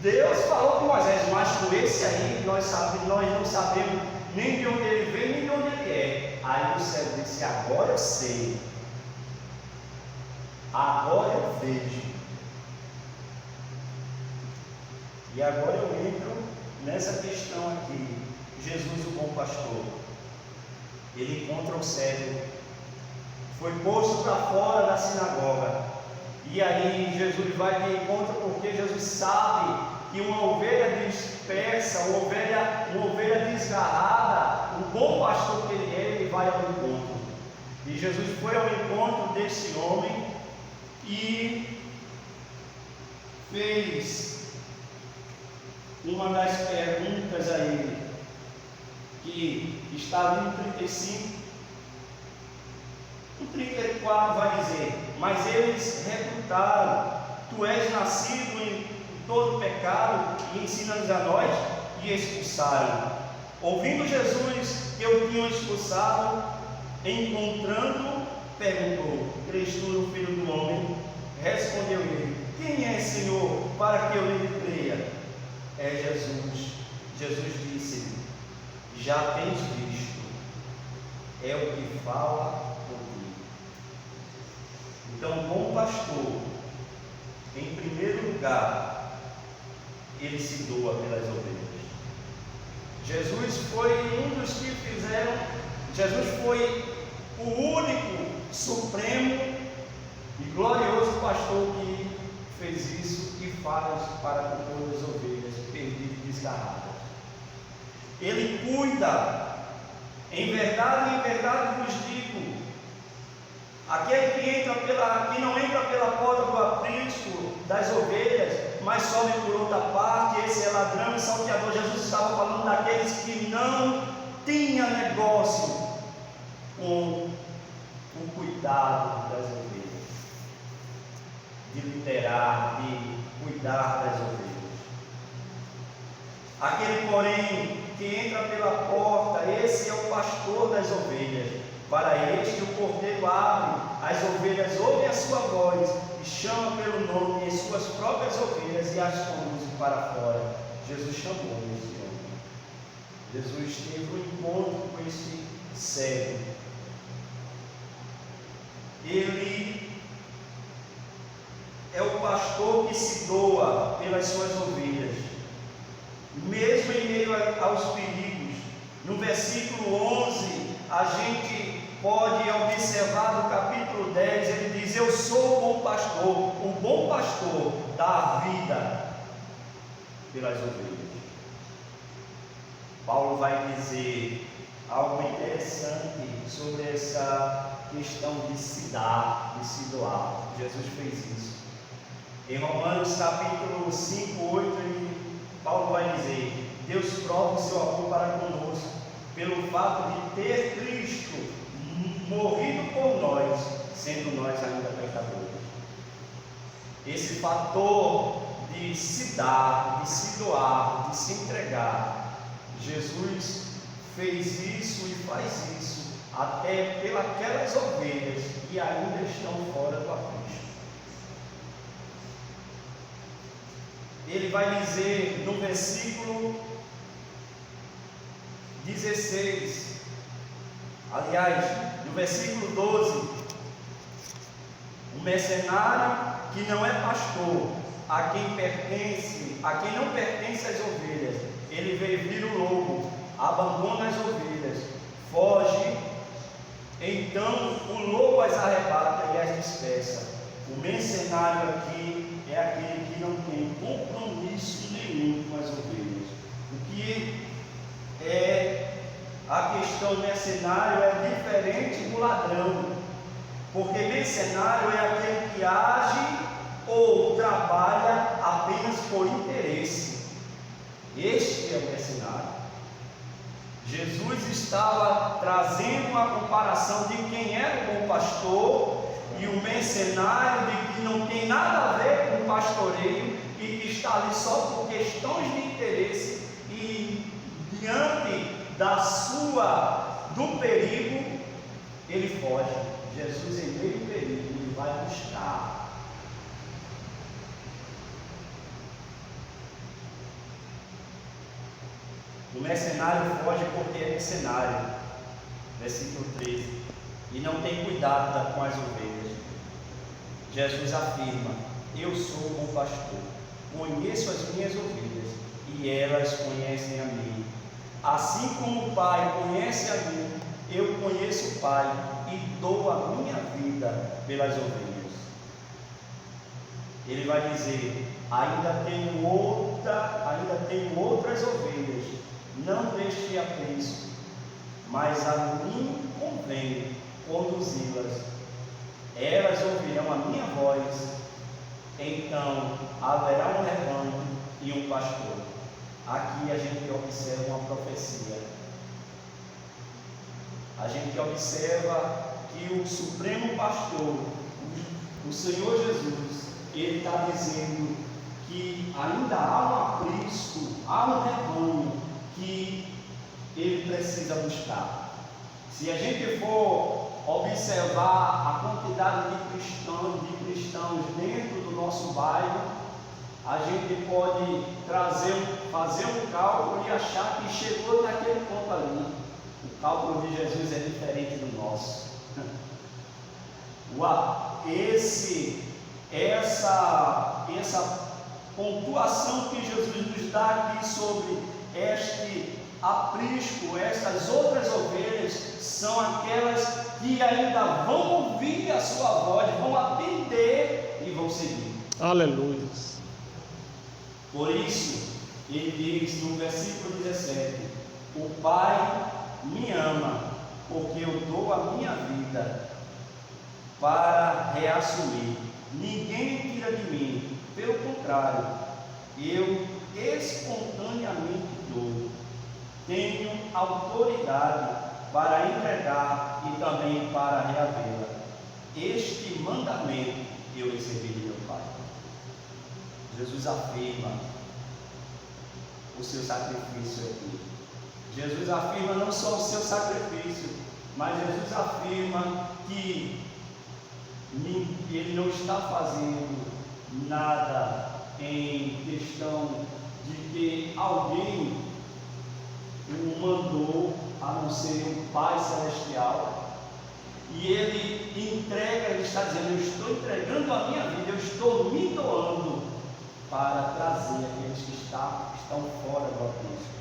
Deus falou com Moisés, mas com esse aí nós não sabemos nem de onde ele veio, nem de onde ele é. Aí o céu disse, agora eu sei, agora eu vejo. E agora eu entro nessa questão aqui. Jesus, o bom pastor, ele encontra o cego, foi posto para fora da sinagoga, e aí Jesus vai de encontro, porque Jesus sabe que uma ovelha dispersa, uma ovelha desgarrada, o bom pastor que ele vai ao encontro. E Jesus foi ao encontro desse homem e fez uma das perguntas a ele, que estava no 35, no 34 vai dizer, mas eles reputaram, tu és nascido em todo pecado e ensinas a nós, e expulsaram. Ouvindo Jesus que o tinham expulsado, encontrando, perguntou, crês tu no Filho do Homem? Respondeu ele, quem é, Senhor, para que eu lhe creia? É Jesus. Jesus disse-lhe, já tens visto, é o que fala contigo. Então, o bom pastor, em primeiro lugar, ele se doa pelas ovelhas. Jesus foi um dos que fizeram, Jesus foi o único, supremo e glorioso pastor que fez isso e faz para com todas as ovelhas perdidas e desgarradas. Ele cuida, em verdade vos digo, aquele que não entra pela porta do aprisco das ovelhas, mas sobe por outra parte, esse é ladrão e salteador. Jesus estava falando daqueles que não tinham negócio com o cuidado das ovelhas, de liderar, de cuidar das ovelhas. Aquele, porém, que entra pela porta, esse é o pastor das ovelhas. Para este o cordeiro abre, as ovelhas ouvem a sua voz e chama pelo nome as suas próprias ovelhas e as conduz para fora. Jesus chamou esse homem. Jesus teve um encontro com esse cego. Ele é o pastor que se doa pelas suas ovelhas, mesmo em meio aos perigos. No versículo 11, a gente pode observar no capítulo 10, ele diz, eu sou o bom pastor dá a vida pelas ovelhas. Paulo vai dizer algo interessante sobre essa questão de se dar, de se doar. Jesus fez isso. Em Romanos capítulo 5, 8, Paulo vai dizer, Deus prova o seu amor para conosco, pelo fato de ter Cristo morrido por nós, sendo nós ainda pecadores. Esse fator de se dar, de se doar, de se entregar, Jesus fez isso e faz isso até pelas ovelhas que ainda estão fora do aprisco. Ele vai dizer no versículo 16, aliás, no versículo 12, o mercenário que não é pastor, a quem não pertence as ovelhas, ele vira o lobo, abandona as ovelhas, foge, então o lobo as arrebata e as dispersa. O mercenário aqui é aquele que não tem compromisso nenhum com as ovelhas. O que é a questão mercenário é diferente do ladrão, porque mercenário é aquele que age ou trabalha apenas por interesse. Este é o mercenário. Jesus estava trazendo uma comparação de quem era o bom pastor e o mercenário, de que não tem nada a ver com o pastoreio e que está ali só por questões de interesse, e diante do perigo ele foge. Jesus, em meio ao perigo, ele vai buscar. mercenário foge porque é mercenário. Versículo 13. E não tem cuidado com as ovelhas. Jesus afirma: eu sou o bom pastor, conheço as minhas ovelhas e elas conhecem a mim. Assim como o Pai conhece a mim, eu conheço o Pai e dou a minha vida pelas ovelhas. Ele vai dizer: ainda tenho outras ovelhas, não deixe apreço, mas a mim convém conduzi-las. Elas ouvirão a minha voz, então haverá um rebanho e um pastor. Aqui a gente observa uma profecia. A gente observa que o Supremo Pastor, o Senhor Jesus, Ele está dizendo que ainda há um aprisco, há um rebanho que Ele precisa buscar. Se a gente for observar a quantidade de cristãos dentro do nosso bairro, a gente pode fazer um cálculo e achar que chegou naquele ponto ali. O cálculo de Jesus é diferente do nosso. Essa pontuação que Jesus nos dá aqui sobre este aprisco, essas outras ovelhas, são aquelas que ainda vão ouvir a sua voz, vão atender e vão seguir. Aleluia. Por isso, ele diz no versículo 17: o Pai me ama, porque eu dou a minha vida para reassumir. Ninguém tira de mim, pelo contrário, eu espontaneamente dou. Tenho autoridade para entregar e também para reavê-la. Este mandamento eu recebi de meu Pai. Jesus afirma o seu sacrifício aqui. Jesus afirma não só o seu sacrifício, mas Jesus afirma que Ele não está fazendo nada em questão de que alguém o mandou, a não ser o Pai Celestial, e Ele entrega, Ele está dizendo: eu estou entregando a minha vida, eu estou me doando para trazer aqueles que estão fora do aprisco.